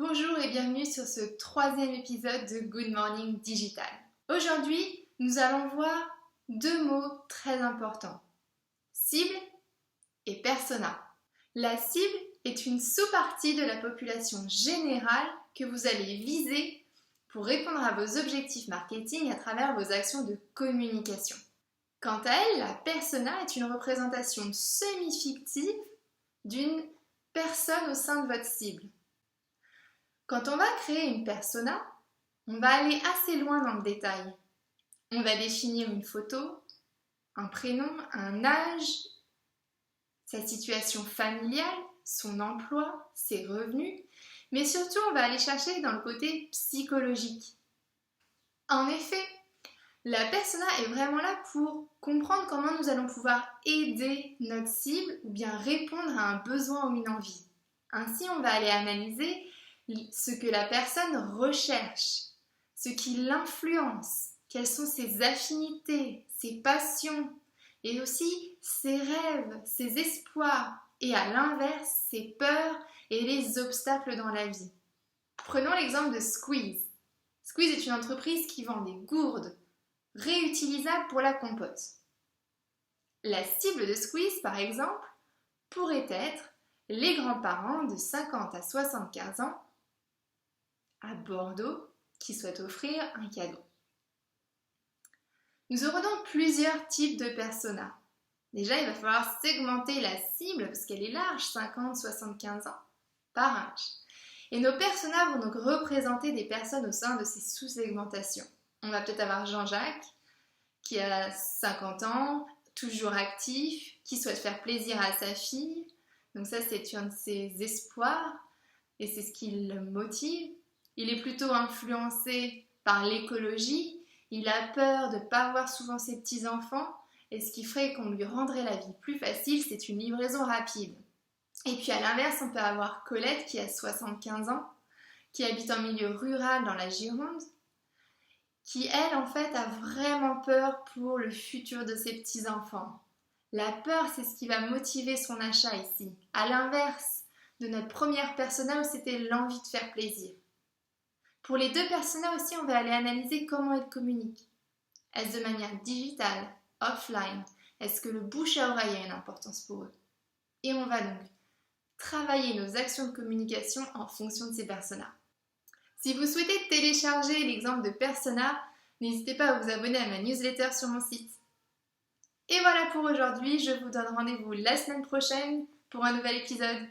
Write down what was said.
Bonjour et bienvenue sur ce troisième épisode de Good Morning Digital. Aujourd'hui, nous allons voir deux mots très importants, cible et persona. La cible est une sous-partie de la population générale que vous allez viser pour répondre à vos objectifs marketing à travers vos actions de communication. Quant à elle, la persona est une représentation semi-fictive d'une personne au sein de votre cible. Quand on va créer une persona, on va aller assez loin dans le détail. On va définir une photo, un prénom, un âge, sa situation familiale, son emploi, ses revenus, mais surtout on va aller chercher dans le côté psychologique. En effet, la persona est vraiment là pour comprendre comment nous allons pouvoir aider notre cible ou bien répondre à un besoin ou une envie. Ainsi, on va aller analyser ce que la personne recherche, ce qui l'influence, quelles sont ses affinités, ses passions et aussi ses rêves, ses espoirs et à l'inverse ses peurs et les obstacles dans la vie. Prenons l'exemple de Squeeze. Squeeze est une entreprise qui vend des gourdes réutilisables pour la compote. La cible de Squeeze, par exemple, pourrait être les grands-parents de 50 à 75 ans à Bordeaux qui souhaitent offrir un cadeau. Nous aurons donc plusieurs types de personas. Déjà, il va falloir segmenter la cible parce qu'elle est large, 50-75 ans, par âge. Et nos personas vont donc représenter des personnes au sein de ces sous-segmentations. On va peut-être avoir Jean-Jacques qui a 50 ans, toujours actif, qui souhaite faire plaisir à sa fille. Donc ça, c'est un de ses espoirs et c'est ce qui le motive. Il est plutôt influencé par l'écologie, il a peur de ne pas voir souvent ses petits-enfants et ce qui ferait qu'on lui rendrait la vie plus facile, c'est une livraison rapide. Et puis à l'inverse, on peut avoir Colette qui a 75 ans, qui habite en milieu rural dans la Gironde, qui elle en fait a vraiment peur pour le futur de ses petits-enfants. La peur, c'est ce qui va motiver son achat ici, à l'inverse de notre première persona où c'était l'envie de faire plaisir. Pour les deux personas aussi, on va aller analyser comment ils communiquent. Est-ce de manière digitale, offline? Est-ce que le bouche à oreille a une importance pour eux? Et on va donc travailler nos actions de communication en fonction de ces personas. Si vous souhaitez télécharger l'exemple de persona, n'hésitez pas à vous abonner à ma newsletter sur mon site. Et voilà pour aujourd'hui, je vous donne rendez-vous la semaine prochaine pour un nouvel épisode.